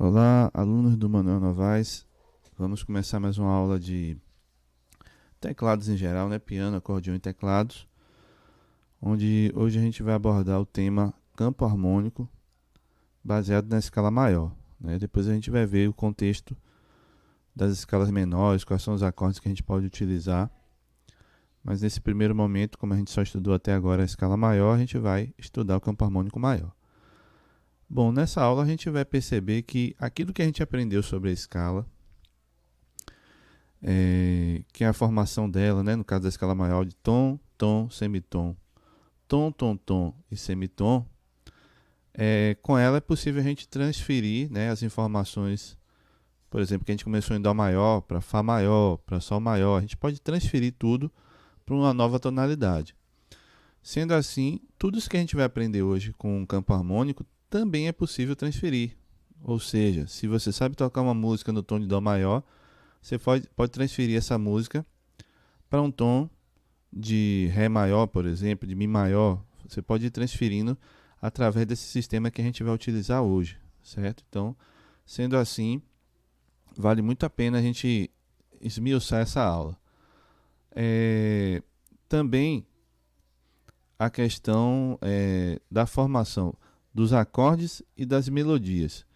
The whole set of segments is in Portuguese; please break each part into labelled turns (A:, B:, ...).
A: Olá, alunos do Manuel Novaes. Vamos começar mais uma aula de teclados em geral, né? Piano, acordeão e teclados, onde hoje a gente vai abordar o tema campo harmônico baseado na escala maior, né? Depois a gente vai ver o contexto das escalas menores, quais são os acordes que a gente pode utilizar. Mas nesse primeiro momento, como a gente só estudou até agora a escala maior, a gente vai estudar o campo harmônico maior. Bom, nessa aula a gente vai perceber que aquilo que a gente aprendeu sobre a escala, que é a formação dela, né, no caso da escala maior, de tom, tom, semitom, tom, tom, tom e semitom, com ela é possível a gente transferir, né, as informações, por exemplo, que a gente começou em Dó maior para Fá maior, para Sol maior, a gente pode transferir tudo para uma nova tonalidade. Sendo assim, tudo isso que a gente vai aprender hoje com o campo harmônico também é possível transferir. Ou seja, se você sabe tocar uma música no tom de Dó maior, você pode transferir essa música para um tom de Ré maior, por exemplo, de Mi maior. Você pode ir transferindo através desse sistema que a gente vai utilizar hoje, certo? Então, sendo assim, vale muito a pena a gente esmiuçar essa aula. Também a questão da formação dos acordes e das melodias.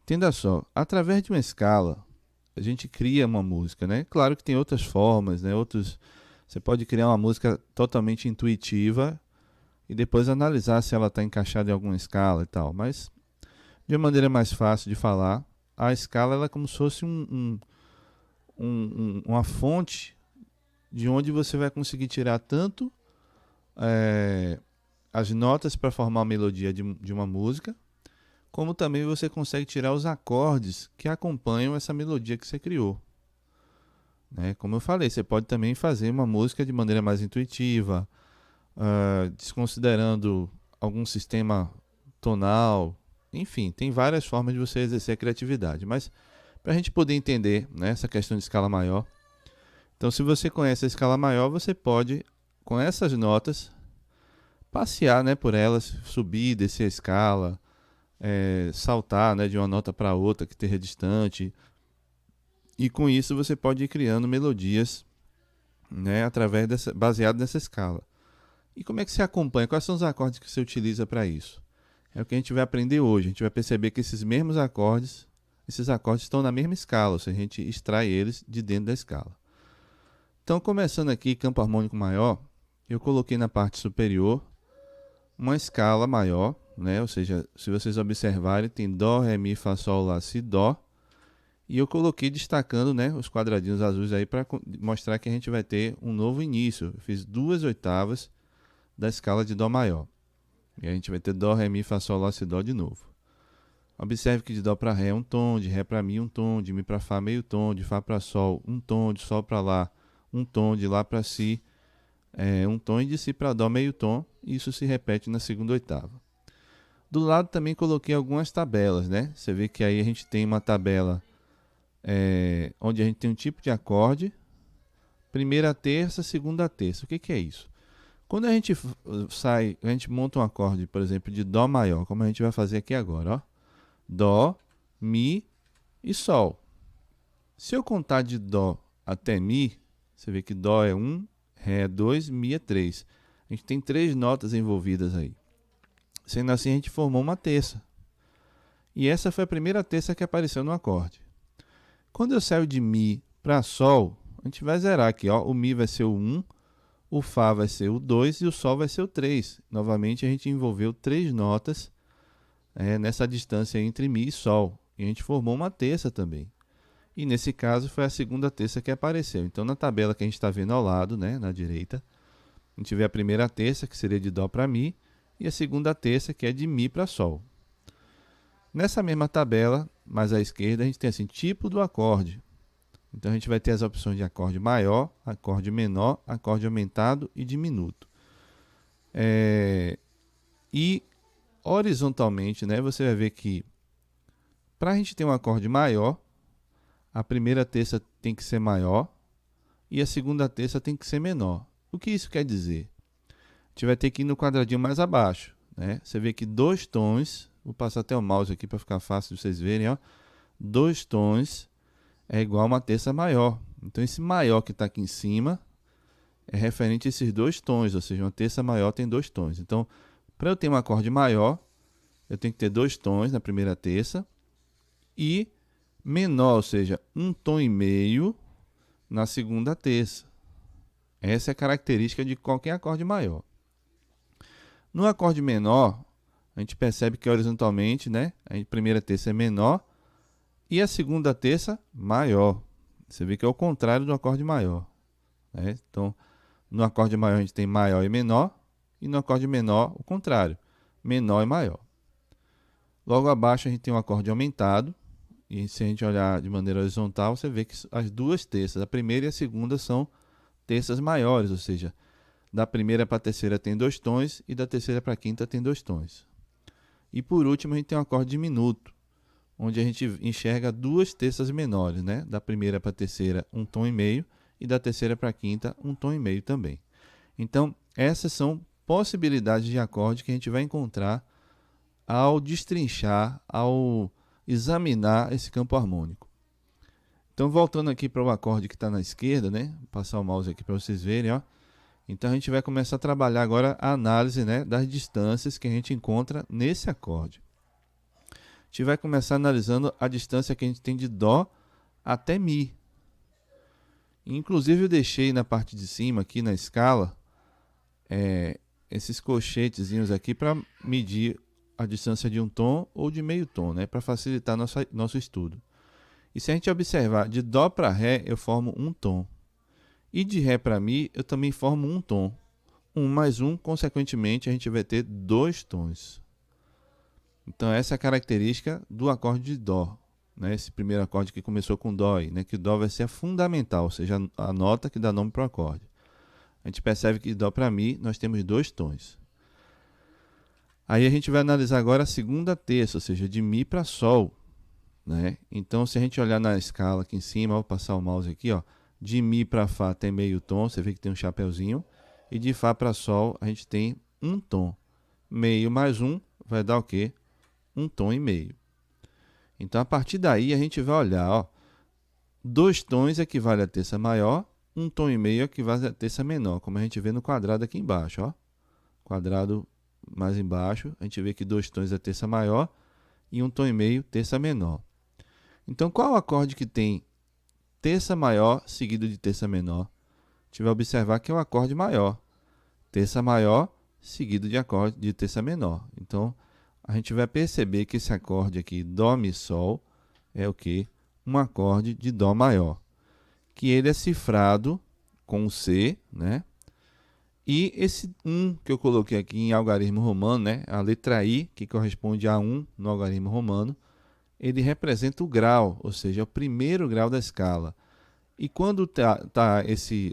A: Entenda só, através de uma escala, a gente cria uma música, né? Claro que tem outras formas, né? Você pode criar uma música totalmente intuitiva e depois analisar se ela está encaixada em alguma escala e tal. Mas, de uma maneira mais fácil de falar, a escala ela é como se fosse uma fonte de onde você vai conseguir tirar tanto as notas para formar a melodia de uma música, como também você consegue tirar os acordes que acompanham essa melodia que você criou. Né? Como eu falei, você pode também fazer uma música de maneira mais intuitiva, desconsiderando algum sistema tonal. Enfim, tem várias formas de você exercer a criatividade. Mas para a gente poder entender, né, essa questão de escala maior, então se você conhece a escala maior, você pode, com essas notas, passear, né, por elas, subir, descer a escala, saltar, né, de uma nota para outra que esteja distante. E com isso você pode ir criando melodias, né, baseado nessa escala. E como é que você acompanha? Quais são os acordes que você utiliza para isso? É o que a gente vai aprender hoje. A gente vai perceber que esses acordes estão na mesma escala, ou seja, a gente extrai eles de dentro da escala. Então, começando aqui, campo harmônico maior, eu coloquei na parte superior uma escala maior, né? Ou seja, se vocês observarem, tem Dó, Ré, Mi, Fá, Sol, Lá, Si, Dó. E eu coloquei destacando, né, os quadradinhos azuis aí para mostrar que a gente vai ter um novo início. Eu fiz 2/8 da escala de Dó maior. E a gente vai ter Dó, Ré, Mi, Fá, Sol, Lá, Si, Dó de novo. Observe que de Dó para Ré é um tom, de Ré para Mi um tom, de Mi para Fá meio tom, de Fá para Sol um tom, de Sol para Lá um tom, de Lá para Si um tom e de Si para Dó meio tom. E isso se repete na segunda oitava. Do lado também coloquei algumas tabelas, né? Você vê que aí a gente tem uma tabela onde a gente tem um tipo de acorde, primeira terça, segunda terça. O que é isso? Quando a gente monta um acorde, por exemplo, de Dó maior, como a gente vai fazer aqui agora, ó. Dó, Mi e Sol. Se eu contar de Dó até Mi, você vê que Dó é 1, Ré é 2, Mi é 3. A gente tem 3 notas envolvidas aí. Sendo assim, a gente formou uma terça. E essa foi a primeira terça que apareceu no acorde. Quando eu saio de Mi para Sol, a gente vai zerar aqui. Ó. O Mi vai ser o 1, o Fá vai ser o 2 e o Sol vai ser o 3. Novamente, a gente envolveu 3 notas nessa distância entre Mi e Sol. E a gente formou uma terça também. E nesse caso foi a segunda terça que apareceu. Então na tabela que a gente está vendo ao lado, né, na direita, a gente vê a primeira terça, que seria de Dó para Mi, e a segunda terça, que é de Mi para Sol. Nessa mesma tabela, mais à esquerda, a gente tem assim, tipo do acorde. Então a gente vai ter as opções de acorde maior, acorde menor, acorde aumentado e diminuto. E horizontalmente, né, você vai ver que para a gente ter um acorde maior, a primeira terça tem que ser maior e a segunda terça tem que ser menor. O que isso quer dizer? A gente vai ter que ir no quadradinho mais abaixo. Né? Você vê que 2 tons Vou passar até o mouse aqui para ficar fácil de vocês verem, ó. 2 tons é igual a uma terça maior. Então esse maior que está aqui em cima é referente a esses 2 tons, ou seja, uma terça maior tem 2 tons. Então, para eu ter um acorde maior, eu tenho que ter 2 tons na primeira terça e menor, ou seja, 1 tom e meio na segunda terça. Essa é a característica de qualquer acorde maior. No acorde menor, a gente percebe que horizontalmente, né, a primeira terça é menor e a segunda terça maior. Você vê que é o contrário do acorde maior, né? Então, no acorde maior a gente tem maior e menor, e no acorde menor o contrário, menor e maior. Logo abaixo a gente tem um acorde aumentado, e se a gente olhar de maneira horizontal, você vê que as duas terças, a primeira e a segunda, são terças maiores, ou seja, da primeira para a terceira tem 2 tons e da terceira para a quinta tem 2 tons. E por último a gente tem um acorde diminuto, onde a gente enxerga 2 terças menores, né? Da primeira para a terceira 1 tom e meio e da terceira para a quinta 1 tom e meio também. Então essas são possibilidades de acorde que a gente vai encontrar ao destrinchar, ao examinar esse campo harmônico. Então voltando aqui para o acorde que está na esquerda, né? Vou passar o mouse aqui para vocês verem, ó. Então a gente vai começar a trabalhar agora a análise, né, das distâncias que a gente encontra nesse acorde. A gente vai começar analisando a distância que a gente tem de Dó até Mi. Inclusive eu deixei na parte de cima, aqui na escala, esses colchetezinhos aqui para medir a distância de um tom ou de meio tom, né, para facilitar nosso estudo. E se a gente observar, de Dó para Ré eu formo um tom. E de Ré para Mi, eu também formo um tom. 1 mais 1, consequentemente, a gente vai ter 2 tons. Então, essa é a característica do acorde de Dó. Né? Esse primeiro acorde que começou com Dó, aí, né? Que o Dó vai ser a fundamental, ou seja, a nota que dá nome para o acorde. A gente percebe que de Dó para Mi, nós temos 2 tons. Aí a gente vai analisar agora a segunda terça, ou seja, de Mi para Sol. Né? Então, se a gente olhar na escala aqui em cima, vou passar o mouse aqui, ó. De Mi para Fá tem meio tom, você vê que tem um chapeuzinho. E de Fá para Sol a gente tem um tom. Meio mais 1 vai dar o quê? 1 tom e meio. Então a partir daí a gente vai olhar, ó. 2 tons equivale a terça maior, 1 tom e meio equivale a terça menor, como a gente vê no quadrado aqui embaixo, ó. Quadrado mais embaixo, a gente vê que 2 tons é terça maior e 1 tom e meio terça menor. Então qual é o acorde que tem terça maior seguido de terça menor? A gente vai observar que é o acorde maior. Terça maior seguido de acorde de terça menor. Então, a gente vai perceber que esse acorde aqui, Dó, Mi, Sol, é o quê? Um acorde de Dó maior. Que ele é cifrado com o C, né? E esse 1 que eu coloquei aqui em algarismo romano, né? A letra I, que corresponde a 1 no algarismo romano, ele representa o grau, ou seja, o primeiro grau da escala. E quando tá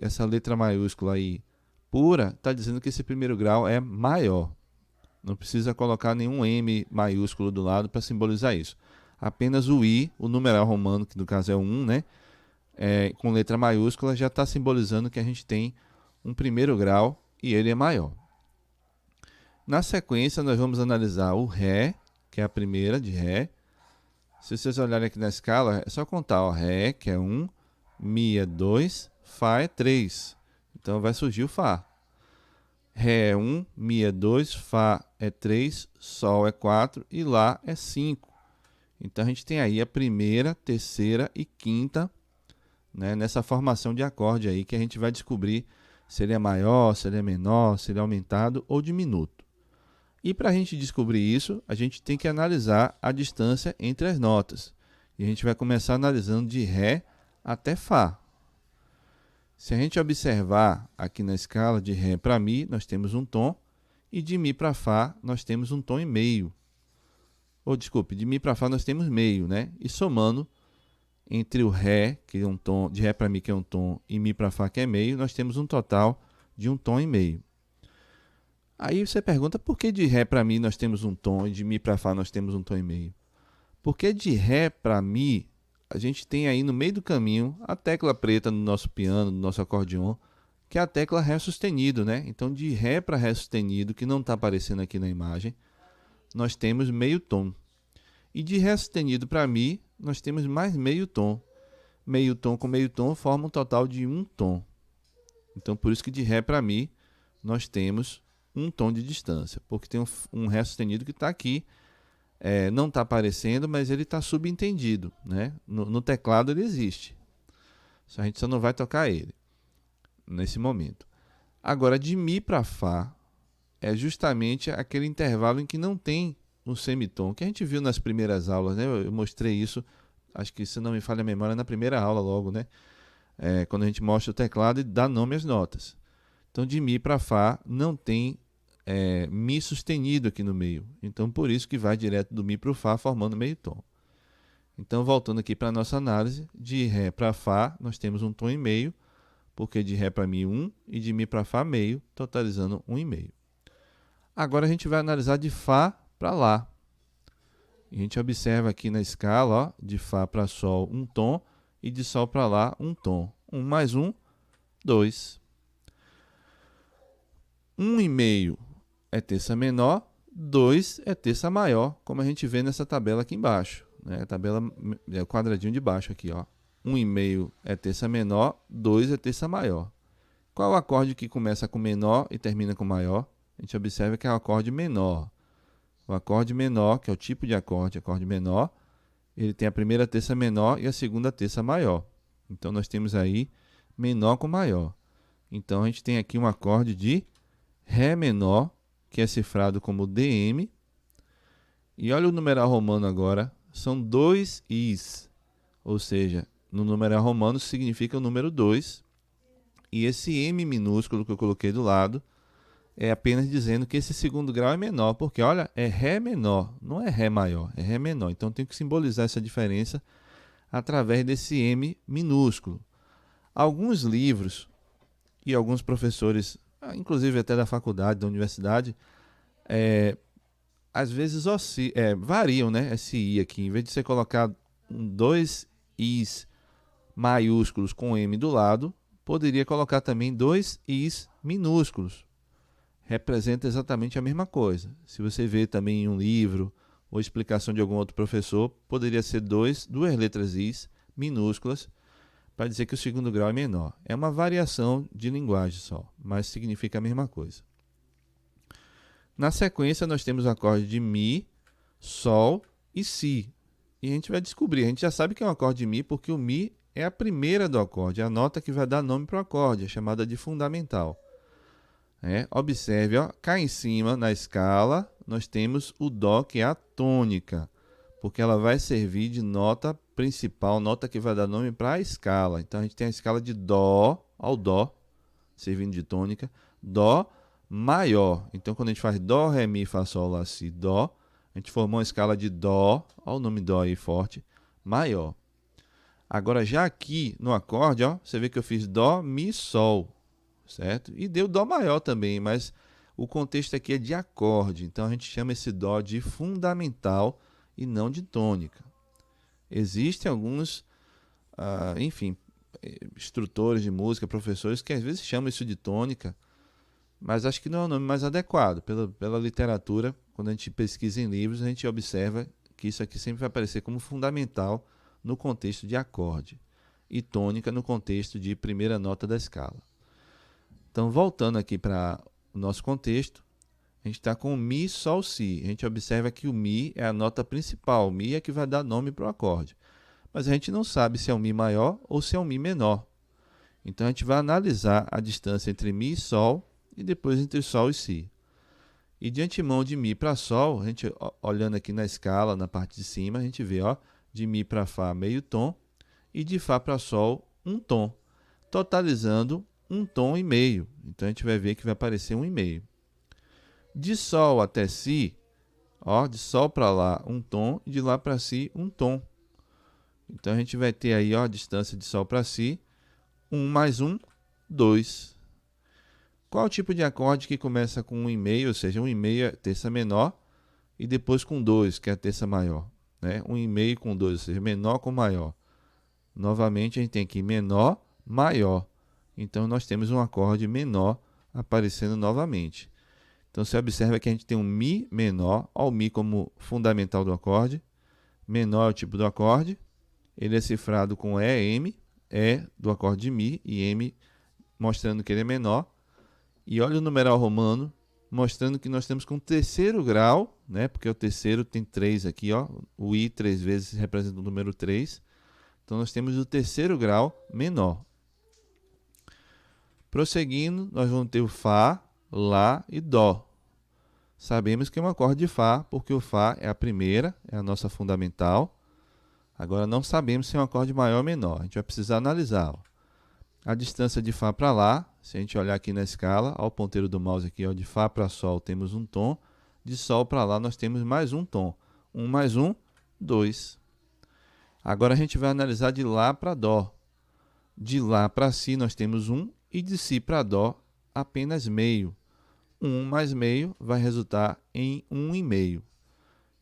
A: essa letra maiúscula aí pura, está dizendo que esse primeiro grau é maior. Não precisa colocar nenhum M maiúsculo do lado para simbolizar isso. Apenas o I, o numeral romano, que no caso é o 1, né? Com letra maiúscula, já está simbolizando que a gente tem um primeiro grau e ele é maior. Na sequência, nós vamos analisar o Ré, que é a primeira de Ré. Se vocês olharem aqui na escala, é só contar, ó, Ré, que é 1, Mi é 2, Fá é 3. Então vai surgir o Fá. Ré é 1, Mi é 2, Fá é 3, Sol é 4 e Lá é 5. Então a gente tem aí a primeira, terceira e quinta, né, nessa formação de acorde aí que a gente vai descobrir se ele é maior, se ele é menor, se ele é aumentado ou diminuto. E para a gente descobrir isso, a gente tem que analisar a distância entre as notas. E a gente vai começar analisando de Ré até Fá. Se a gente observar aqui na escala de Ré para Mi, nós temos um tom, e de Mi para Fá nós temos um tom e meio. Ou desculpe, de Mi para Fá nós temos meio, né? E somando entre o Ré, que é um tom, de Ré para Mi que é um tom, e Mi para Fá que é meio, nós temos um total de um tom e meio. Aí você pergunta por que de Ré para Mi nós temos um tom e de Mi para Fá nós temos um tom e meio? Porque de Ré para Mi a gente tem aí no meio do caminho a tecla preta no nosso piano, no nosso acordeon, que é a tecla Ré sustenido, né? Então de Ré para Ré sustenido, que não está aparecendo aqui na imagem, nós temos meio tom. E de Ré sustenido para Mi, nós temos mais meio tom. Meio tom com meio tom forma um total de um tom. Então, por isso que de Ré para Mi, nós temos um tom de distância. Porque tem um Ré sustenido que está aqui. Não está aparecendo, mas ele está subentendido, né? No teclado ele existe. A gente só não vai tocar ele nesse momento. Agora, de Mi para Fá é justamente aquele intervalo em que não tem um semitom, que a gente viu nas primeiras aulas, né? Eu mostrei isso, acho que se não me falha a memória, na primeira aula logo, né? Quando a gente mostra o teclado e dá nome às notas. Então, de Mi para Fá não tem Mi sustenido aqui no meio. Então, por isso que vai direto do Mi para o Fá, formando meio tom. Então, voltando aqui para a nossa análise, de Ré para Fá, nós temos um tom e meio, porque de Ré para Mi 1 e de Mi para Fá meio, totalizando 1,5. Agora a gente vai analisar de Fá para Lá. A gente observa aqui na escala, ó, de Fá para Sol, um tom, e de Sol para Lá, um tom. 1 mais 1, 2. 1,5 é terça menor, 2 é terça maior, como a gente vê nessa tabela aqui embaixo. Né? A tabela é o quadradinho de baixo aqui, ó. 1,5 é terça menor, 2 é terça maior. Qual é o acorde que começa com menor e termina com maior? A gente observa que é o acorde menor. O acorde menor, que é o tipo de acorde menor, ele tem a primeira terça menor e a segunda terça maior. Então, nós temos aí menor com maior. Então, a gente tem aqui um acorde de Ré menor, que é cifrado como DM. E olha o numeral romano agora, são 2 Is. Ou seja, no numeral romano significa o número 2. E esse M minúsculo que eu coloquei do lado é apenas dizendo que esse segundo grau é menor, porque olha, é Ré menor, não é Ré maior, é Ré menor. Então tem que simbolizar essa diferença através desse M minúsculo. Alguns livros e alguns professores, inclusive até da faculdade, da universidade, às vezes variam, né, esse I aqui. Em vez de você colocar dois Is maiúsculos com M do lado, poderia colocar também dois Is minúsculos. Representa exatamente a mesma coisa. Se você vê também em um livro ou explicação de algum outro professor, poderia ser duas letras Is minúsculas para dizer que o segundo grau é menor. É uma variação de linguagem só, mas significa a mesma coisa. Na sequência, nós temos o acorde de Mi, Sol e Si. E a gente vai descobrir, a gente já sabe que é um acorde de Mi porque o Mi é a primeira do acorde, é a nota que vai dar nome para o acorde, é chamada de fundamental. Observe, ó, cá em cima na escala nós temos o Dó, que é a tônica, porque ela vai servir de nota principal, nota que vai dar nome para a escala. Então a gente tem a escala de Dó ao Dó, servindo de tônica, Dó maior. Então quando a gente faz Dó, Ré, Mi, Fá, Sol, Lá, Si, Dó, a gente formou uma escala de Dó, olha o nome Dó aí forte, maior. Agora já aqui no acorde, ó, você vê que eu fiz Dó, Mi, Sol. Certo? E deu Dó maior também, mas o contexto aqui é de acorde, então a gente chama esse Dó de fundamental e não de tônica. Existem alguns, instrutores de música, professores, que às vezes chamam isso de tônica, mas acho que não é o nome mais adequado. Pela literatura, quando a gente pesquisa em livros, a gente observa que isso aqui sempre vai aparecer como fundamental no contexto de acorde e tônica no contexto de primeira nota da escala. Então, voltando aqui para o nosso contexto, a gente está com o Mi, Sol, Si. A gente observa que o Mi é a nota principal, o Mi é que vai dar nome para o acorde. Mas a gente não sabe se é um Mi maior ou se é um Mi menor. Então, a gente vai analisar a distância entre Mi e Sol e depois entre Sol e Si. E de antemão, de Mi para Sol, a gente olhando aqui na escala, na parte de cima, a gente vê, ó, de Mi para Fá meio tom e de Fá para Sol um tom, totalizando um tom e meio. Então a gente vai ver que vai aparecer 1,5. De Sol até Si, ó, de Sol para Lá um tom e de Lá para Si um tom. Então a gente vai ter aí, ó, a distância de Sol para Si, 1 mais 1, 2. Qual o tipo de acorde que começa com 1,5, ou seja, 1,5 é terça menor e depois com 2, que é a terça maior, né? 1,5 com 2, ou seja, menor com maior. Novamente a gente tem aqui menor, maior. Então, nós temos um acorde menor aparecendo novamente. Então você observa que a gente tem um Mi menor, olha o Mi como fundamental do acorde, menor é o tipo do acorde, ele é cifrado com E do acorde de Mi, e M mostrando que ele é menor, e olha o numeral romano, mostrando que nós temos com terceiro grau, né? Porque o terceiro tem 3 aqui, ó, o I 3 vezes representa o número 3, então nós temos o terceiro grau menor. Prosseguindo, nós vamos ter o Fá, Lá e Dó. Sabemos que é um acorde de Fá, porque o Fá é a primeira, é a nossa fundamental. Agora não sabemos se é um acorde maior ou menor, a gente vai precisar analisar. Ó. A distância de Fá para Lá, se a gente olhar aqui na escala, ó, o ponteiro do mouse aqui, ó, de Fá para Sol temos um tom, de Sol para Lá nós temos mais um tom. 1 mais 1, 2. Agora a gente vai analisar de Lá para Dó. De Lá para Si nós temos 1 e de Si para Dó apenas meio. 1 mais meio vai resultar em 1,5.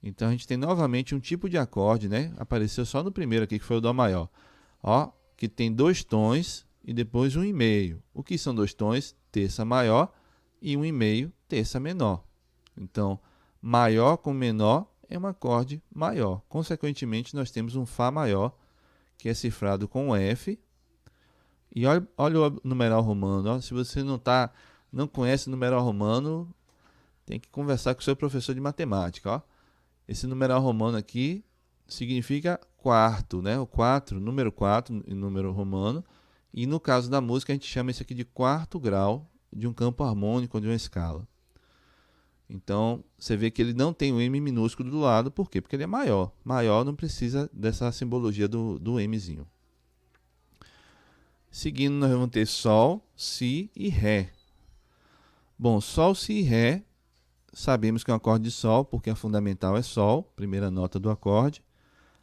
A: Então a gente tem novamente um tipo de acorde, né? Apareceu só no primeiro aqui, que foi o Dó maior. Ó, que tem 2 tons e depois 1,5. O que são 2 tons? Terça maior e 1,5, terça menor. Então, maior com menor é um acorde maior. Consequentemente, nós temos um Fá maior, que é cifrado com F. E olha o numeral romano. Ó. Se você não conhece o numeral romano, tem que conversar com o seu professor de matemática. Ó. Esse numeral romano aqui significa quarto, né? O 4, número 4 em número romano. E no caso da música, a gente chama isso aqui de quarto grau de um campo harmônico de uma escala. Então, você vê que ele não tem o M minúsculo do lado. Por quê? Porque ele é maior. Maior não precisa dessa simbologia do Mzinho. Seguindo, nós vamos ter Sol, Si e Ré. Bom, Sol, Si e Ré, sabemos que é um acorde de Sol, porque a fundamental é Sol, primeira nota do acorde.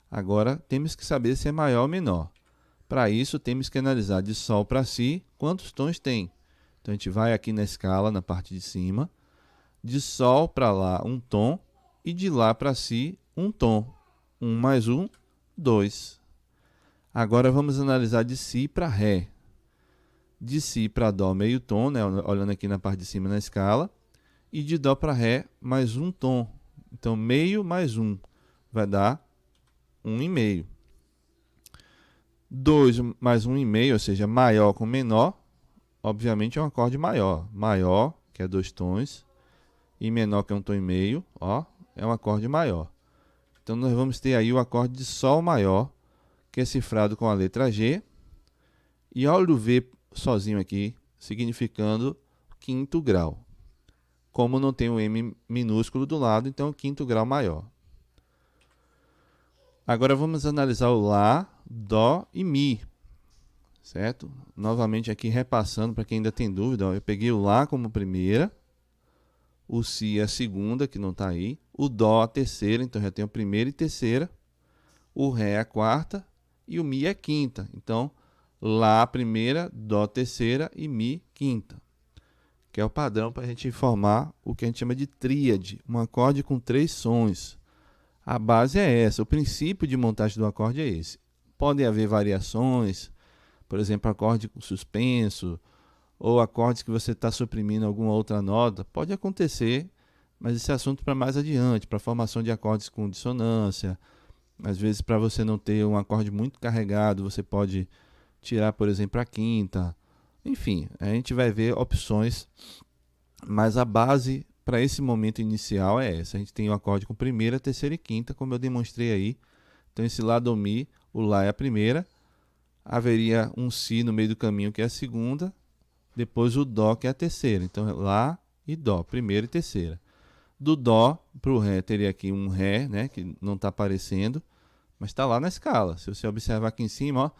A: Agora, temos que saber se é maior ou menor. Para isso, temos que analisar de Sol para Si quantos tons tem. Então, a gente vai aqui na escala, na parte de cima. De Sol para Lá, um tom. E de Lá para Si, um tom. 1 mais 1, 2. Agora, vamos analisar de Si para Ré. De Si para Dó, meio tom, né? Olhando aqui na parte de cima na escala. E de Dó para Ré, mais um tom. Então, meio mais 1 vai dar 1,5. 2 mais 1,5, ou seja, maior com menor, obviamente é um acorde maior. Maior, que é 2 tons, e menor, que é 1,5 tom, ó, é um acorde maior. Então, nós vamos ter aí o acorde de Sol maior, que é cifrado com a letra G, e olha o V sozinho aqui, significando quinto grau. Como não tem o M minúsculo do lado, então quinto grau maior. Agora vamos analisar o Lá, Dó e Mi, certo? Novamente aqui repassando para quem ainda tem dúvida, ó, eu peguei o Lá como primeira, o Si a segunda, que não está aí, o Dó a terceira, então já tenho a primeira e terceira, o Ré a quarta e o Mi a quinta. Então, Lá a primeira, Dó a terceira e Mi quinta, que é o padrão para a gente formar o que a gente chama de tríade, um acorde com 3 sons. A base é essa, o princípio de montagem do acorde é esse. Podem haver variações, por exemplo, acorde com suspenso, ou acordes que você está suprimindo alguma outra nota. Pode acontecer, mas esse é assunto para mais adiante, para a formação de acordes com dissonância. Às vezes, para você não ter um acorde muito carregado, você pode tirar, por exemplo, a quinta. Enfim, a gente vai ver opções, mas a base para esse momento inicial é essa. A gente tem o acorde com primeira, terceira e quinta, como eu demonstrei aí. Então, esse Lá, Dó, Mi, o Lá é a primeira. Haveria um Si no meio do caminho, que é a segunda. Depois o Dó, que é a terceira. Então, Lá e Dó, primeira e terceira. Do Dó para o Ré, teria aqui um Ré, né, que não está aparecendo, mas está lá na escala. Se você observar aqui em cima, ó,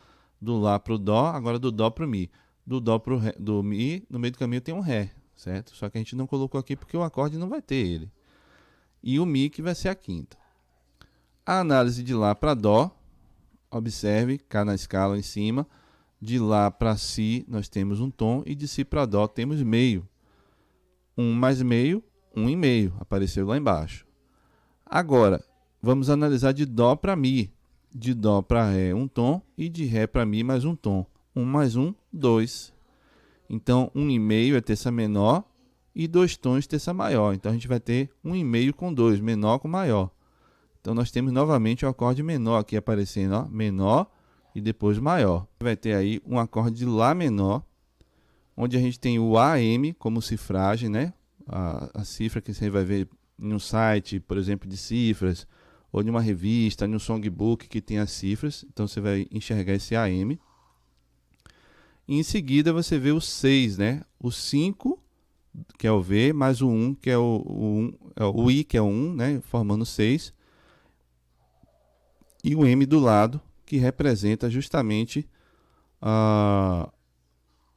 A: do Lá para o Dó, agora do Dó para o Mi. Do Dó para o Ré, do Mi, no meio do caminho tem um Ré, certo? Só que a gente não colocou aqui porque o acorde não vai ter ele. E o Mi, que vai ser a quinta. A análise de Lá para Dó, observe, cá na escala em cima, de Lá para Si nós temos um tom e de Si para Dó temos meio. 1 mais meio, 1,5, apareceu lá embaixo. Agora, vamos analisar de Dó para Mi. De Dó para Ré, um tom, e de Ré para Mi, mais um tom. 1 mais 1, 2. Então, 1,5 é terça menor, e 2 tons terça maior. Então a gente vai ter 1,5 com 2, menor com maior. Então nós temos novamente o acorde menor aqui aparecendo, ó, menor e depois maior. Vai ter aí um acorde de Lá menor, onde a gente tem o AM como cifragem, né? A cifra que você vai ver em um site, por exemplo, de cifras, ou em uma revista, em um songbook que tem as cifras. Então você vai enxergar esse AM. E em seguida você vê o 6, né? O 5, que é o V, mais o 1, que é o I, que é o 1, né? Formando 6. E o M do lado, que representa justamente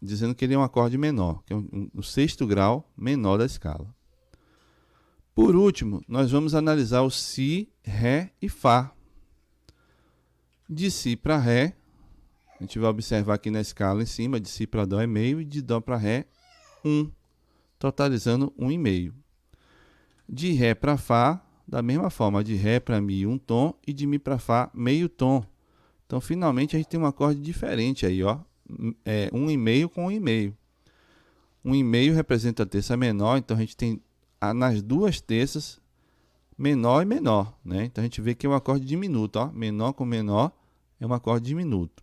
A: dizendo que ele é um acorde menor, que é o sexto grau menor da escala. Por último, nós vamos analisar o Si, Ré e Fá. De Si para Ré, a gente vai observar aqui na escala em cima, de Si para Dó é meio e de Dó para Ré, 1, totalizando 1,5. De Ré para Fá, da mesma forma, de Ré para Mi 1 tom e de Mi para Fá meio tom. Então, finalmente, a gente tem um acorde diferente aí, ó. 1,5 com 1,5. 1,5 representa a terça menor, então a gente tem nas duas terças menor e menor, né? Então a gente vê que é um acorde diminuto, ó. Menor com menor é um acorde diminuto.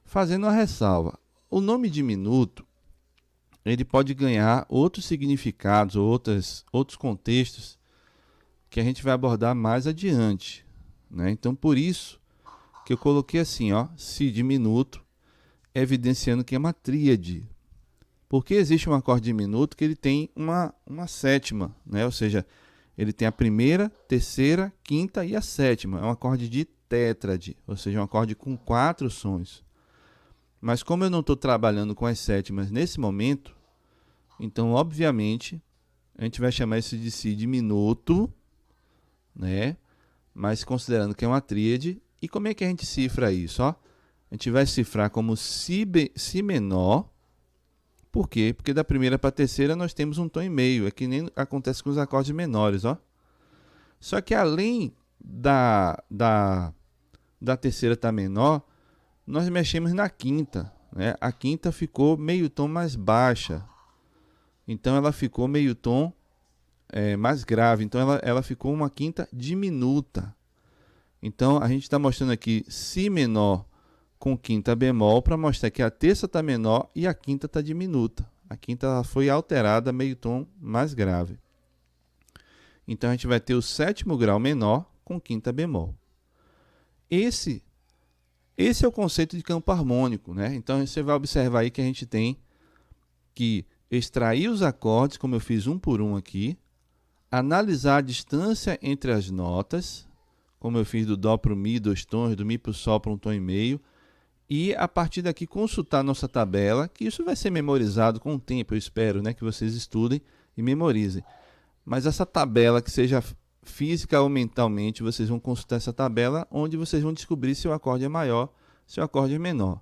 A: Fazendo uma ressalva, o nome diminuto ele pode ganhar outros significados ou outros contextos que a gente vai abordar mais adiante, né? Então por isso que eu coloquei assim, ó, Si diminuto, evidenciando que é uma tríade. Porque existe um acorde diminuto que ele tem uma sétima, né? Ou seja, ele tem a primeira, terceira, quinta e a sétima. É um acorde de tétrade, ou seja, um acorde com 4 sons. Mas como eu não estou trabalhando com as sétimas nesse momento, então, obviamente, a gente vai chamar isso de Si diminuto, né? Mas considerando que é uma tríade. E como é que a gente cifra isso? Ó? A gente vai cifrar como si menor. Por quê? Porque da primeira para a terceira nós temos um tom e meio. É que nem acontece com os acordes menores. Ó? Só que além da terceira estar menor, nós mexemos na quinta. Né? A quinta ficou meio tom mais baixa. Então ela ficou meio tom mais grave. Então ela ficou uma quinta diminuta. Então a gente está mostrando aqui Si menor com quinta bemol para mostrar que a terça está menor e a quinta está diminuta. A quinta foi alterada meio tom mais grave. Então a gente vai ter o sétimo grau menor com quinta bemol. Esse é o conceito de campo harmônico, né? Então você vai observar aí que a gente tem que extrair os acordes, como eu fiz um por um aqui, analisar a distância entre as notas, como eu fiz do Dó para o Mi, 2 tons, do Mi para o Sol para 1 tom e meio, e a partir daqui consultar nossa tabela, que isso vai ser memorizado com o tempo, eu espero, né, que vocês estudem e memorizem. Mas essa tabela que seja física ou mentalmente, vocês vão consultar essa tabela, onde vocês vão descobrir se o acorde é maior, se o acorde é menor.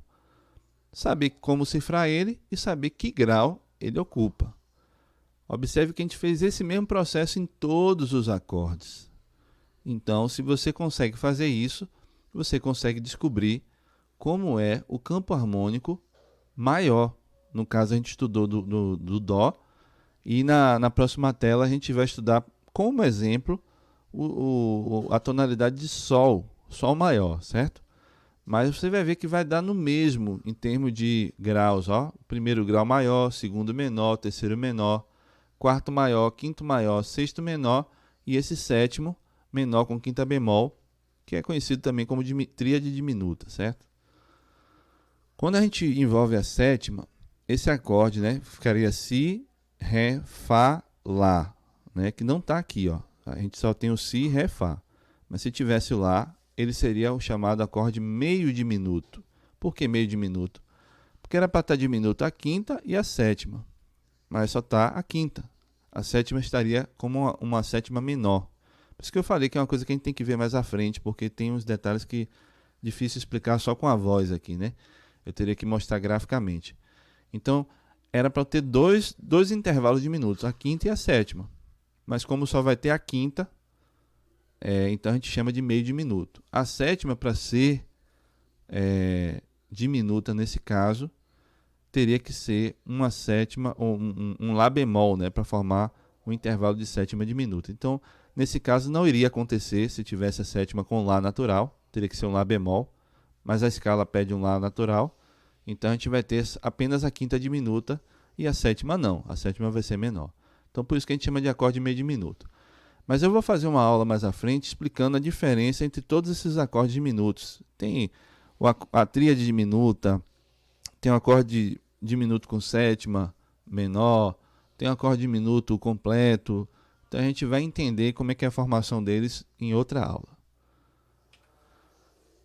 A: Saber como cifrar ele e saber que grau ele ocupa. Observe que a gente fez esse mesmo processo em todos os acordes. Então, se você consegue fazer isso, você consegue descobrir como é o campo harmônico maior. No caso, a gente estudou do Dó. E na próxima tela, a gente vai estudar como exemplo a tonalidade de Sol. Sol maior, certo? Mas você vai ver que vai dar no mesmo em termos de graus. Ó. Primeiro grau maior, segundo menor, terceiro menor, quarto maior, quinto maior, sexto menor e esse sétimo menor com quinta bemol, que é conhecido também como tríade diminuta, certo? Quando a gente envolve a sétima, esse acorde, né, ficaria Si, Ré, Fá, Lá, né, que não está aqui, ó. A gente só tem o Si, Ré, Fá. Mas se tivesse o Lá, ele seria o chamado acorde meio diminuto. Por que meio diminuto? Porque era para estar diminuto a quinta e a sétima, mas só está a quinta. A sétima estaria como uma sétima menor. Por isso que eu falei que é uma coisa que a gente tem que ver mais à frente, porque tem uns detalhes que é difícil explicar só com a voz aqui, né? Eu teria que mostrar graficamente. Então, era para ter dois intervalos de minutos, a quinta e a sétima. Mas como só vai ter a quinta, então a gente chama de meio diminuto. A sétima, para ser diminuta nesse caso, teria que ser uma sétima ou um Lá bemol, né, para formar um intervalo de sétima diminuta. Então, nesse caso, não iria acontecer se tivesse a sétima com Lá natural, teria que ser um Lá bemol, mas a escala pede um Lá natural, então a gente vai ter apenas a quinta diminuta e a sétima não, a sétima vai ser menor. Então, por isso que a gente chama de acorde meio diminuto. Mas eu vou fazer uma aula mais à frente explicando a diferença entre todos esses acordes diminutos. Tem a tríade diminuta, tem o acorde diminuto com sétima menor, tem o acorde diminuto completo. Então a gente vai entender como é que é a formação deles em outra aula.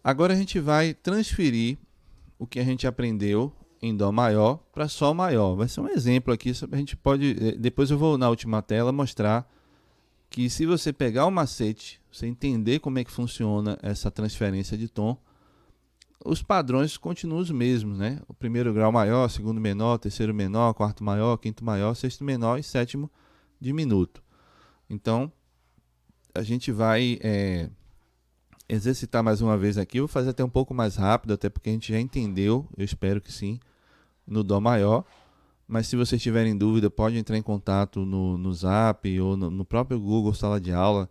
A: Agora a gente vai transferir o que a gente aprendeu em Dó maior para Sol maior. Vai ser um exemplo aqui, a gente pode, depois eu vou na última tela mostrar que se você pegar o macete, você entender como é que funciona essa transferência de tom, os padrões continuam os mesmos, né? O primeiro grau maior, segundo menor, terceiro menor, quarto maior, quinto maior, sexto menor e sétimo diminuto. Então, a gente vai exercitar mais uma vez aqui. Eu vou fazer até um pouco mais rápido, até porque a gente já entendeu, eu espero que sim, no Dó maior. Mas se vocês tiverem dúvida, pode entrar em contato no Zap ou no próprio Google Sala de Aula.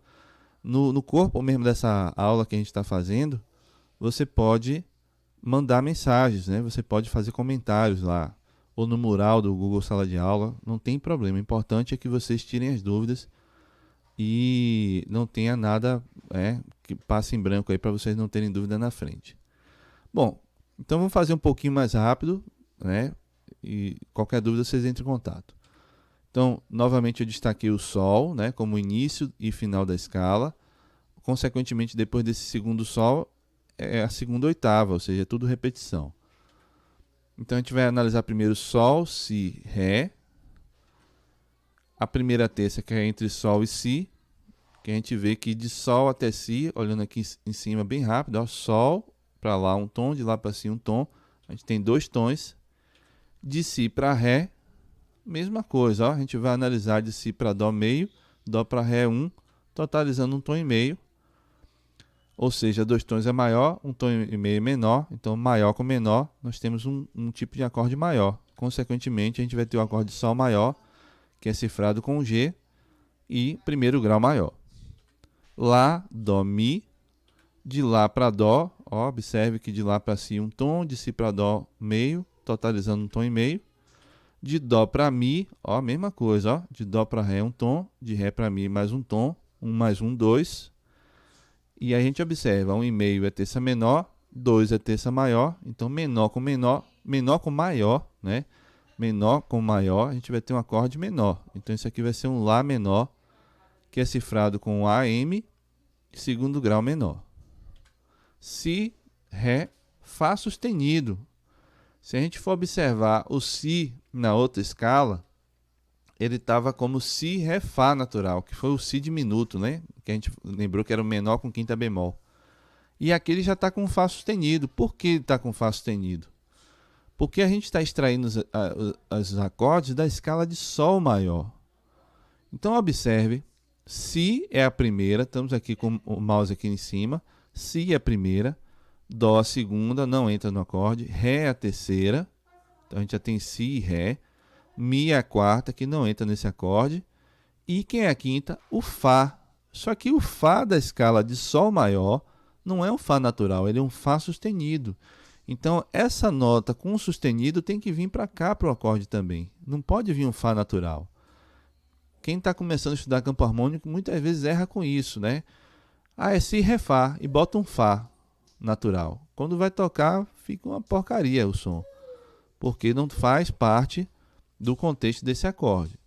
A: No corpo mesmo dessa aula que a gente está fazendo, você pode mandar mensagens, né? Você pode fazer comentários lá, ou no mural do Google Sala de Aula, não tem problema. O importante é que vocês tirem as dúvidas e não tenha nada que passe em branco aí para vocês não terem dúvida na frente. Bom, então vamos fazer um pouquinho mais rápido, né? E qualquer dúvida vocês entrem em contato. Então, novamente eu destaquei o Sol, né, como início e final da escala. Consequentemente, depois desse segundo Sol, é a segunda oitava, ou seja, é tudo repetição. Então a gente vai analisar primeiro Sol, Si, Ré. A primeira terça que é entre Sol e Si, que a gente vê que de Sol até Si, olhando aqui em cima bem rápido, ó, Sol para lá um tom, de lá para Si um tom. A gente tem dois tons. De Si para Ré, mesma coisa, ó, a gente vai analisar de Si para Dó meio, Dó para Ré 1, totalizando um tom e meio. Ou seja, dois tons é maior, um tom e meio é menor, então maior com menor, nós temos um tipo de acorde maior. Consequentemente, a gente vai ter o acorde de Sol maior, que é cifrado com G, e primeiro grau maior. Lá, Dó, Mi, de Lá para Dó, ó, observe que de Lá para Si um tom, de Si para Dó meio, totalizando um tom e meio. De Dó para Mi, ó, mesma coisa, ó, de Dó para Ré um tom, de Ré para Mi mais um tom, 1 mais 1, 2. E a gente observa, 1,5 é terça menor, 2 é terça maior, então menor com menor, menor com maior, né? Menor com maior, a gente vai ter um acorde menor. Então isso aqui vai ser um Lá menor, que é cifrado com AM, segundo grau menor. Si, Ré, Fá sustenido. Se a gente for observar o Si na outra escala, ele estava como Si, Ré, Fá natural, que foi o Si diminuto, né? Que a gente lembrou que era o menor com quinta bemol. E aqui ele já está com Fá sustenido. Por que ele está com Fá sustenido? Porque a gente está extraindo os acordes da escala de Sol maior. Então observe, Si é a primeira, estamos aqui com o mouse aqui em cima, Si é a primeira, Dó a segunda, não entra no acorde, Ré é a terceira, então a gente já tem Si e Ré, Mi é a quarta, que não entra nesse acorde. E quem é a quinta? O Fá. Só que o Fá da escala de Sol maior não é um Fá natural, ele é um Fá sustenido. Então, essa nota com sustenido tem que vir para cá, para o acorde também. Não pode vir um Fá natural. Quem está começando a estudar campo harmônico muitas vezes erra com isso, né? Ah, é Si, Ré, Fá e bota um Fá natural. Quando vai tocar, fica uma porcaria o som, porque não faz parte do contexto desse acorde.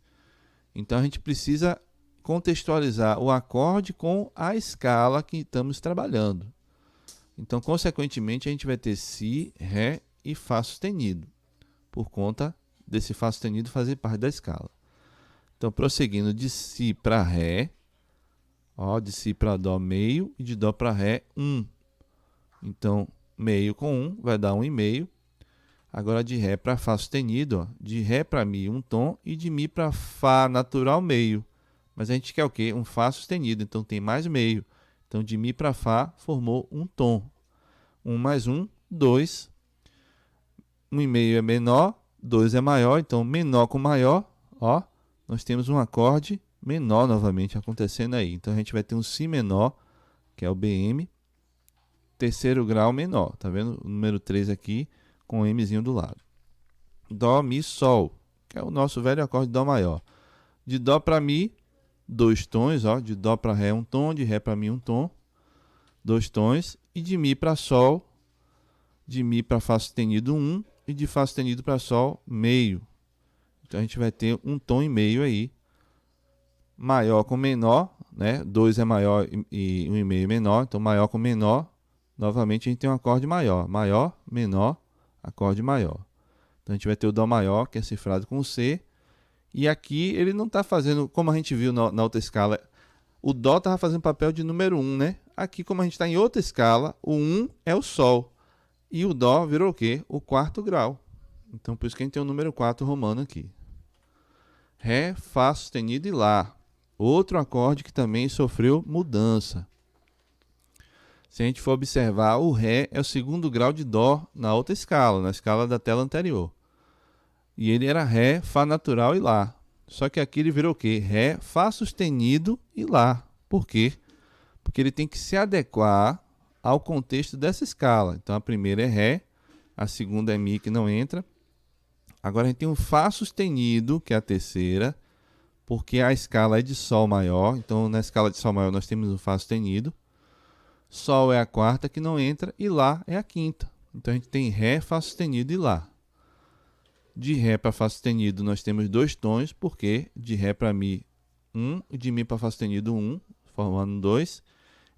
A: Então a gente precisa contextualizar o acorde com a escala que estamos trabalhando. Então, consequentemente, a gente vai ter Si, Ré e Fá sustenido, por conta desse Fá sustenido fazer parte da escala. Então, prosseguindo de Si para Ré, ó, de Si para Dó meio e de Dó para Ré 1. Então, meio com 1 vai dar 1,5. Agora de Ré para Fá sustenido, ó, de Ré para Mi um tom e de Mi para Fá natural meio. Mas a gente quer o quê? Um Fá sustenido, então tem mais meio. Então de Mi para Fá formou um tom. 1 mais 1, 2. 1,5 é menor, 2 é maior, então menor com maior, ó, nós temos um acorde menor novamente acontecendo aí. Então a gente vai ter um Si menor, que é o BM, terceiro grau menor, tá vendo? O número 3 aqui com o Mzinho do lado. Dó, Mi, Sol, que é o nosso velho acorde de Dó maior. De Dó para Mi, 2 tons, ó, de Dó para Ré um tom, de Ré para Mi um tom, 2 tons, e de Mi para Sol, de Mi para Fá sustenido 1 e de Fá sustenido para Sol meio. Então a gente vai ter um tom e meio aí, maior com menor, né? 2 é maior e 1,5 menor, então maior com menor, novamente a gente tem um acorde maior, maior, menor, acorde maior. Então a gente vai ter o Dó maior, que é cifrado com C, e aqui ele não está fazendo, como a gente viu na outra escala, o Dó estava fazendo papel de número 1, né? Aqui, como a gente está em outra escala, o 1 é o Sol. E o Dó virou o quê? O quarto grau. Então, por isso que a gente tem o número 4 romano aqui. Ré, Fá sustenido e Lá. Outro acorde que também sofreu mudança. Se a gente for observar, o Ré é o segundo grau de Dó na outra escala, na escala da tela anterior. E ele era Ré, Fá natural e Lá. Só que aqui ele virou o quê? Ré, Fá sustenido e Lá. Por quê? Porque ele tem que se adequar ao contexto dessa escala. Então a primeira é Ré, a segunda é Mi, que não entra. Agora a gente tem um Fá sustenido, que é a terceira, porque a escala é de Sol maior. Então na escala de Sol maior nós temos um Fá sustenido. Sol é a quarta, que não entra, e Lá é a quinta. Então a gente tem Ré, Fá sustenido e Lá. De Ré para Fá sustenido nós temos 2 tons, porque de Ré para Mi 1 e de Mi para Fá sustenido 1, formando 2.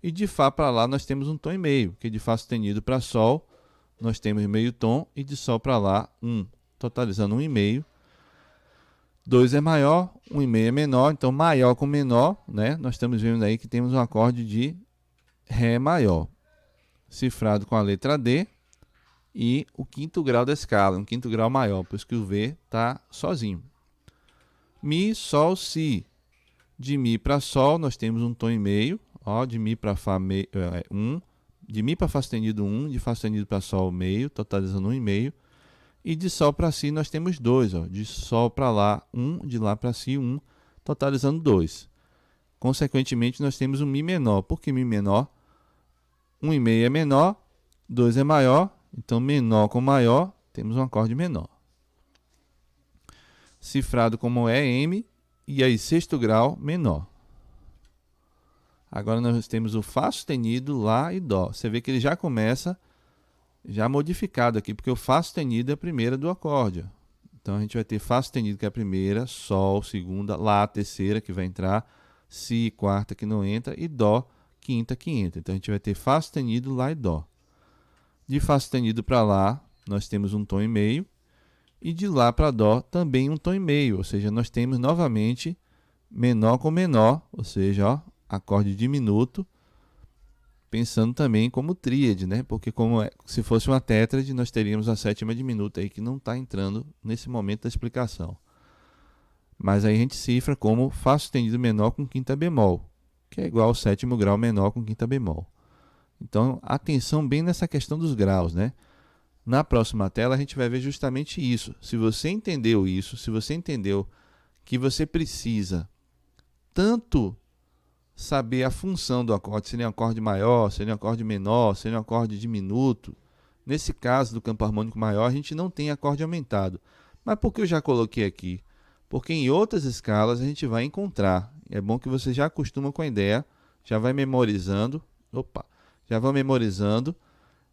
A: E de Fá para Lá nós temos um tom e meio, que de Fá sustenido para Sol nós temos meio tom e de Sol para Lá 1, totalizando 1,5. 2 é maior, 1,5 é menor, então maior com menor, né? Nós estamos vendo aí que temos um acorde de Ré maior, cifrado com a letra D e o quinto grau da escala, um quinto grau maior, por isso que o V está sozinho. Mi, Sol, Si. De Mi para Sol nós temos um tom e meio, ó, de Mi para Fá 1, de Mi para Fá sustenido 1, de Fá sustenido para Sol meio, totalizando 1,5. E de Sol para Si nós temos 2, ó, de Sol para Lá 1, de Lá para Si 1, totalizando 2. Consequentemente nós temos um Mi menor. Por que Mi menor? 1,5 é menor, 2 é maior, então menor com maior, temos um acorde menor. Cifrado como M, e aí sexto grau menor. Agora nós temos o Fá sustenido, Lá e Dó. Você vê que ele já começa já modificado aqui, porque o Fá sustenido é a primeira do acorde. Então a gente vai ter Fá sustenido, que é a primeira, Sol, segunda, Lá, terceira, que vai entrar, Si, quarta, que não entra, e Dó, quinta, que entra. Então a gente vai ter Fá sustenido, Lá e Dó. De Fá sustenido para Lá, nós temos um tom e meio, e de Lá para Dó também um tom e meio, ou seja, nós temos novamente menor com menor, ou seja, ó, acorde diminuto, pensando também como tríade, né? Porque se fosse uma tétrade, nós teríamos a sétima diminuta aí que não está entrando nesse momento da explicação. Mas aí a gente cifra como Fá sustenido menor com quinta bemol, que é igual ao sétimo grau menor com quinta bemol. Então, atenção bem nessa questão dos graus, né? Na próxima tela a gente vai ver justamente isso. Se você entendeu isso, se você entendeu que você precisa tanto saber a função do acorde, se ele é um acorde maior, se ele é um acorde menor, se ele é um acorde diminuto. Nesse caso do campo harmônico maior, a gente não tem acorde aumentado. Mas por que eu já coloquei aqui? Porque em outras escalas a gente vai encontrar. É bom que você já acostuma com a ideia, já vai memorizando, já vai memorizando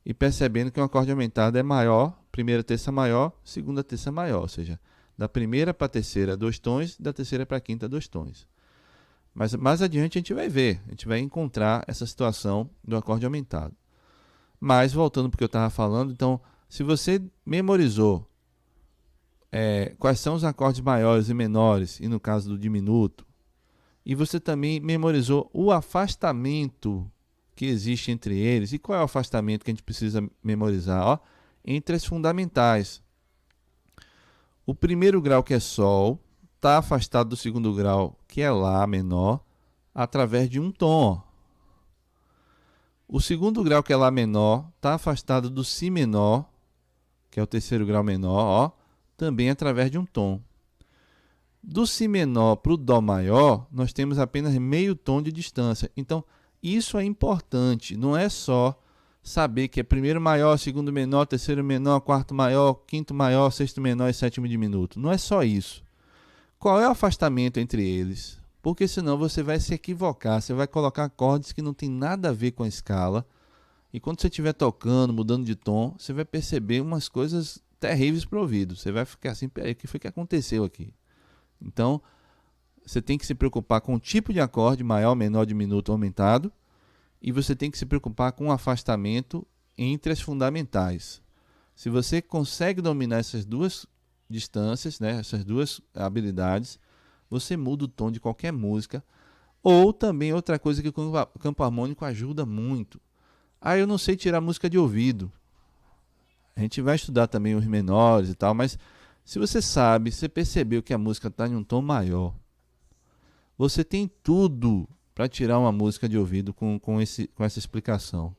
A: e percebendo que um acorde aumentado é maior, primeira terça maior, segunda terça maior, ou seja, da primeira para a terceira 2 tons, da terceira para a quinta 2 tons. Mas mais adiante a gente vai ver, a gente vai encontrar essa situação do acorde aumentado. Mas voltando para o que eu estava falando, então, se você memorizou quais são os acordes maiores e menores, e no caso do diminuto, e você também memorizou o afastamento que existe entre eles, e qual é o afastamento que a gente precisa memorizar? Ó, entre as fundamentais. O primeiro grau, que é Sol, está afastado do segundo grau, que é Lá menor, através de um tom. O segundo grau, que é Lá menor, está afastado do Si menor, que é o terceiro grau menor, também através de um tom. Do si menor para o dó maior, nós temos apenas meio tom de distância. Então, isso é importante, não é só saber que é primeiro maior, segundo menor, terceiro menor, quarto maior, quinto maior, sexto menor e sétimo diminuto. Não é só isso. Qual é o afastamento entre eles? Porque senão você vai se equivocar, você vai colocar acordes que não tem nada a ver com a escala. E quando você estiver tocando, mudando de tom, você vai perceber umas coisas terríveis para o ouvido. Você vai ficar assim, peraí, o que foi que aconteceu aqui? Então, você tem que se preocupar com o tipo de acorde, maior, menor, diminuto, aumentado. E você tem que se preocupar com o afastamento entre as fundamentais. Se você consegue dominar essas duas distâncias, né, essas duas habilidades, você muda o tom de qualquer música. Ou também outra coisa que o campo harmônico ajuda muito. Eu não sei tirar música de ouvido. A gente vai estudar também os menores e tal, mas se você sabe, se você percebeu que a música está em um tom maior, você tem tudo para tirar uma música de ouvido com essa explicação.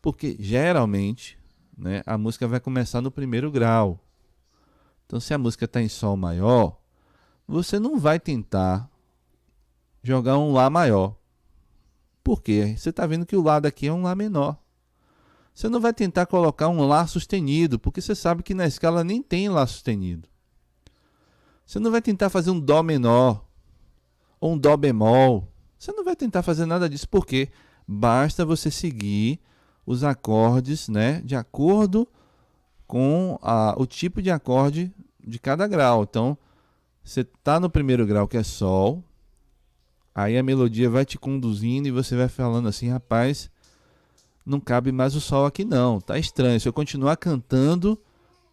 A: Porque geralmente, né, a música vai começar no primeiro grau. Então, se a música está em sol maior, você não vai tentar jogar um lá maior. Por quê? Você está vendo que o lá daqui é um lá menor. Você não vai tentar colocar um lá sustenido, porque você sabe que na escala nem tem lá sustenido. Você não vai tentar fazer um dó menor ou um dó bemol. Você não vai tentar fazer nada disso, porque basta você seguir os acordes, né, de acordo com o tipo de acorde de cada grau. Então, você está no primeiro grau, que é sol, aí a melodia vai te conduzindo e você vai falando assim, rapaz, não cabe mais o sol aqui não, tá estranho. Se eu continuar cantando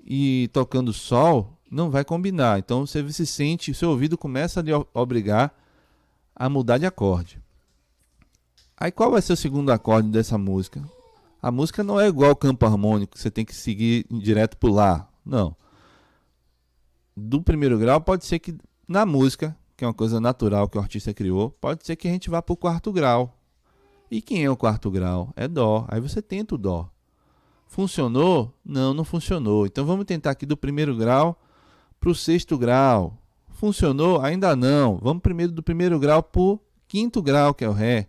A: e tocando sol, não vai combinar. Então você se sente, seu ouvido começa a lhe obrigar a mudar de acorde. Aí qual vai ser o segundo acorde dessa música? A música não é igual ao campo harmônico, que você tem que seguir direto por lá. Não. Do primeiro grau pode ser que na música, que é uma coisa natural que o artista criou, pode ser que a gente vá para o quarto grau. E quem é o quarto grau? É dó. Aí você tenta o dó. Funcionou? Não, não funcionou. Então vamos tentar aqui do primeiro grau para o sexto grau. Funcionou? Ainda não. Vamos primeiro do primeiro grau para o quinto grau, que é o ré.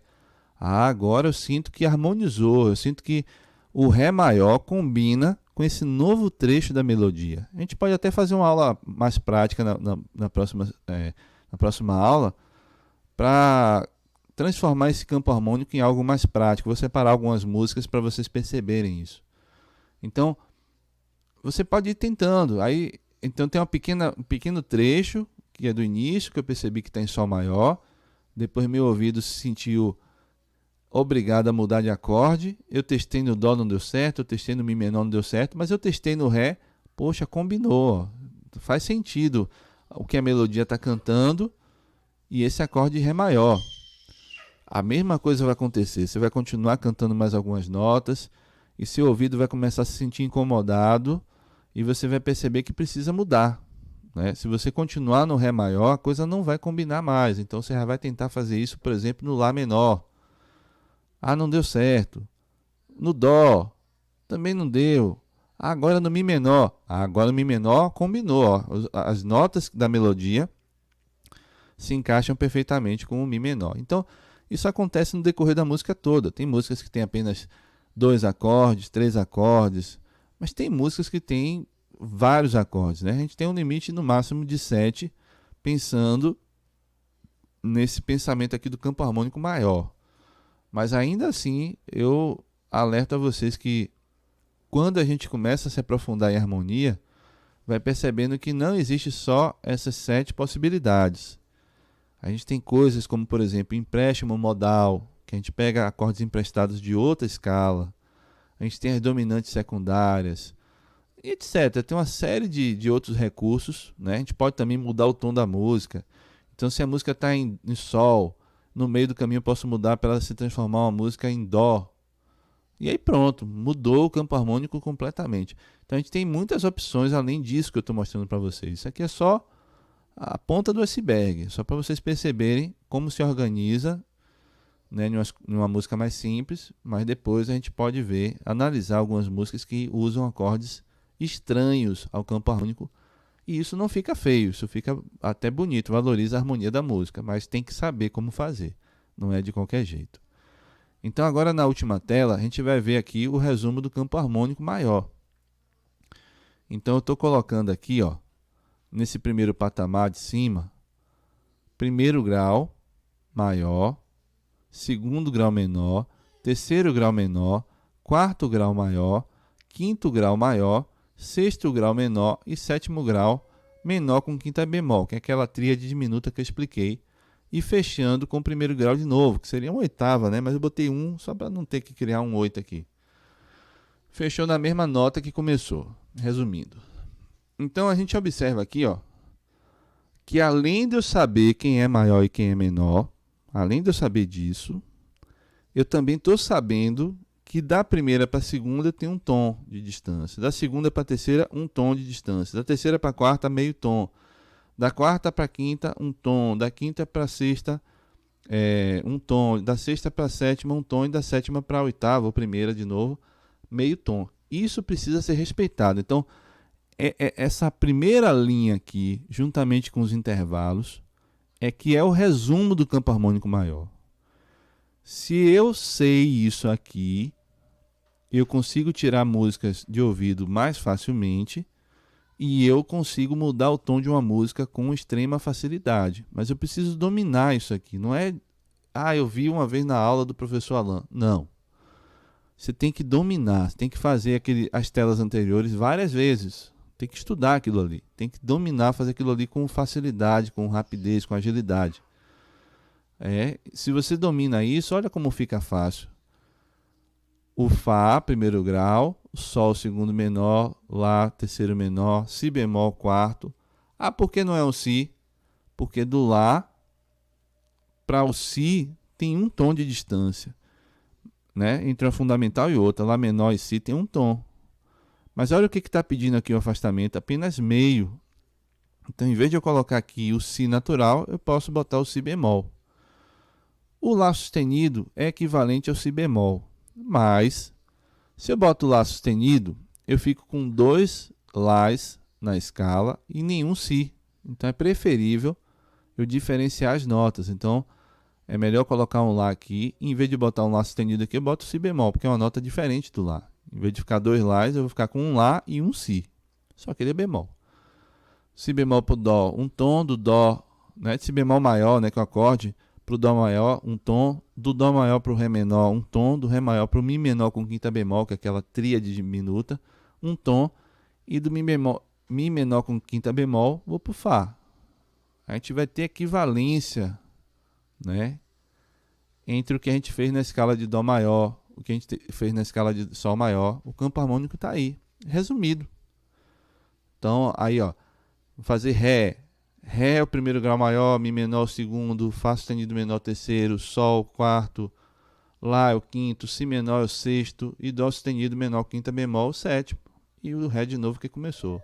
A: Agora eu sinto que harmonizou. Eu sinto que o ré maior combina com esse novo trecho da melodia. A gente pode até fazer uma aula mais prática na próxima aula para transformar esse campo harmônico em algo mais prático. Vou separar algumas músicas para vocês perceberem isso. Então, você pode ir tentando. Aí, então tem um pequeno trecho, que é do início, que eu percebi que está em sol maior. Depois meu ouvido se sentiu obrigado a mudar de acorde. Eu testei no dó, não deu certo. Eu testei no mi menor, não deu certo. Mas eu testei no ré. Poxa, combinou. Faz sentido o que a melodia está cantando e esse acorde ré maior. A mesma coisa vai acontecer. Você vai continuar cantando mais algumas notas e seu ouvido vai começar a se sentir incomodado e você vai perceber que precisa mudar, né? Se você continuar no ré maior, a coisa não vai combinar mais. Então você já vai tentar fazer isso, por exemplo, no lá menor. Não deu certo. No dó, também não deu. Agora no mi menor. Agora no mi menor combinou. Ó. As notas da melodia se encaixam perfeitamente com o mi menor. Então, isso acontece no decorrer da música toda. Tem músicas que têm apenas 2 acordes, 3 acordes, mas tem músicas que têm vários acordes, né? A gente tem um limite no máximo de 7, pensando nesse pensamento aqui do campo harmônico maior. Mas ainda assim, eu alerto a vocês que quando a gente começa a se aprofundar em harmonia, vai percebendo que não existe só essas 7 possibilidades. A gente tem coisas como, por exemplo, empréstimo modal, que a gente pega acordes emprestados de outra escala. A gente tem as dominantes secundárias, etc. Tem uma série de outros recursos, né? A gente pode também mudar o tom da música. Então, se a música está em sol, no meio do caminho eu posso mudar para ela se transformar uma música em dó. E aí pronto, mudou o campo harmônico completamente. Então, a gente tem muitas opções além disso que eu estou mostrando para vocês. Isso aqui é só a ponta do iceberg, só para vocês perceberem como se organiza, né, numa música mais simples, mas depois a gente pode ver, analisar algumas músicas que usam acordes estranhos ao campo harmônico E isso não fica feio, isso fica até bonito, valoriza a harmonia da música, mas tem que saber como fazer, não é de qualquer jeito. Então agora na última tela a gente vai ver aqui o resumo do campo harmônico maior. Então eu estou colocando aqui, ó, nesse primeiro patamar de cima, primeiro grau maior, segundo grau menor, terceiro grau menor, quarto grau maior, quinto grau maior, sexto grau menor e sétimo grau menor com quinta bemol, que é aquela tríade diminuta que eu expliquei, e fechando com o primeiro grau de novo, que seria uma oitava, né? Mas eu botei um só para não ter que criar um 8 aqui. Fechou na mesma nota que começou, resumindo. Então a gente observa aqui, ó, que além de eu saber quem é maior e quem é menor, além de eu saber disso, eu também estou sabendo que da primeira para a segunda tem um tom de distância, da segunda para a terceira um tom de distância, da terceira para a quarta meio tom, da quarta para a quinta um tom, da quinta para a sexta um tom, da sexta para a sétima um tom e da sétima para a oitava, ou primeira de novo, meio tom. Isso precisa ser respeitado. Então, essa primeira linha aqui, juntamente com os intervalos, que é o resumo do campo harmônico maior. Se eu sei isso aqui, eu consigo tirar músicas de ouvido mais facilmente e eu consigo mudar o tom de uma música com extrema facilidade. Mas eu preciso dominar isso aqui. Não é, eu vi uma vez na aula do professor Alain. Não. Você tem que dominar, você tem que fazer as telas anteriores várias vezes. Tem que estudar aquilo ali. Tem que dominar, fazer aquilo ali com facilidade, com rapidez, com agilidade. Se você domina isso, olha como fica fácil. O Fá, primeiro grau, Sol, segundo menor, Lá, terceiro menor, Si bemol, quarto. Por que não é um Si? Porque do Lá para o Si tem um tom de distância, né? Entre uma fundamental e outra. Lá menor e Si tem um tom. Mas olha o que está pedindo aqui o afastamento, apenas meio. Então, em vez de eu colocar aqui o Si natural, eu posso botar o Si bemol. O Lá sustenido é equivalente ao Si bemol, mas se eu boto o Lá sustenido, eu fico com 2 Lás na escala e nenhum Si. Então é preferível eu diferenciar as notas. Então é melhor colocar um Lá aqui, e em vez de botar um Lá sustenido aqui, eu boto o Si bemol, porque é uma nota diferente do Lá. Em vez de ficar 2 Lás, eu vou ficar com um Lá e um Si. Só que ele é bemol. Si bemol para o Dó, um tom do Dó, né? Si bemol maior, né, que é o acorde, para o Dó maior, um tom, do Dó maior para o Ré menor, um tom, do Ré maior para o Mi menor com quinta bemol, que é aquela tríade diminuta, um tom, e do Mi menor com quinta bemol, vou para o Fá. A gente vai ter equivalência, né, entre o que a gente fez na escala de Dó maior, o que a gente fez na escala de Sol maior. O campo harmônico está aí, resumido. Então, aí, ó, vou fazer Ré. Ré é o primeiro grau maior, Mi menor o segundo, Fá sustenido menor o terceiro, Sol o quarto, Lá é o quinto, Si menor é o sexto e Dó sustenido menor quinta bemol o sétimo. E o Ré de novo que começou.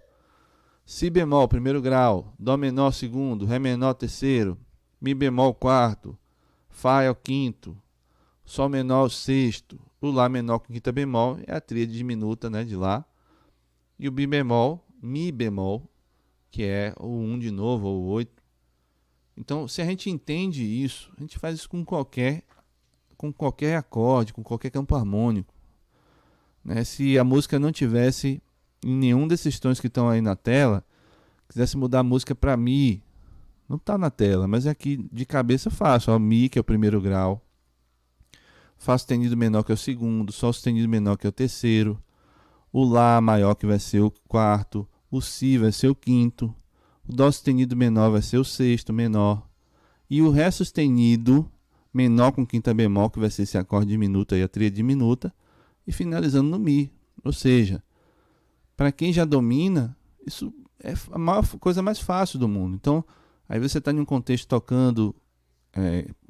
A: Si bemol, primeiro grau, Dó menor segundo, Ré menor terceiro, Mi bemol quarto, Fá é o quinto, Sol menor o sexto, o Lá menor com quinta bemol é a tríade diminuta, né, de Lá. E o Mi bemol, que é o 1 de novo, ou o 8. Então, se a gente entende isso, a gente faz isso com qualquer acorde, com qualquer campo harmônico. Né? Se a música não tivesse em nenhum desses tons que estão aí na tela, quisesse mudar a música para Mi, não está na tela, mas aqui de cabeça fácil. Ó, Mi, que é o primeiro grau, Fá sustenido menor, que é o segundo, Sol sustenido menor, que é o terceiro, o Lá maior, que vai ser o quarto, o Si vai ser o quinto, o Dó sustenido menor vai ser o sexto menor, e o Ré sustenido menor com quinta bemol, que vai ser esse acorde diminuto aí, a tríade diminuta, e finalizando no Mi. Ou seja, para quem já domina, isso é a coisa mais fácil do mundo. Então, aí você está em um contexto tocando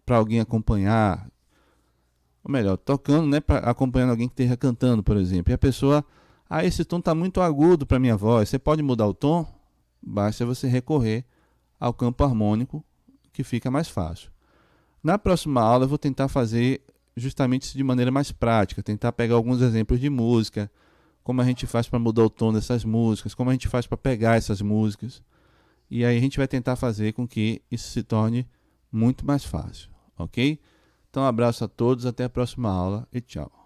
A: para alguém acompanhar, ou melhor, tocando, né, acompanhando alguém que esteja cantando, por exemplo, e a pessoa... esse tom está muito agudo para minha voz. Você pode mudar o tom? Basta você recorrer ao campo harmônico, que fica mais fácil. Na próxima aula eu vou tentar fazer justamente isso de maneira mais prática, tentar pegar alguns exemplos de música, como a gente faz para mudar o tom dessas músicas, como a gente faz para pegar essas músicas. E aí a gente vai tentar fazer com que isso se torne muito mais fácil, ok? Então, um abraço a todos, até a próxima aula e tchau.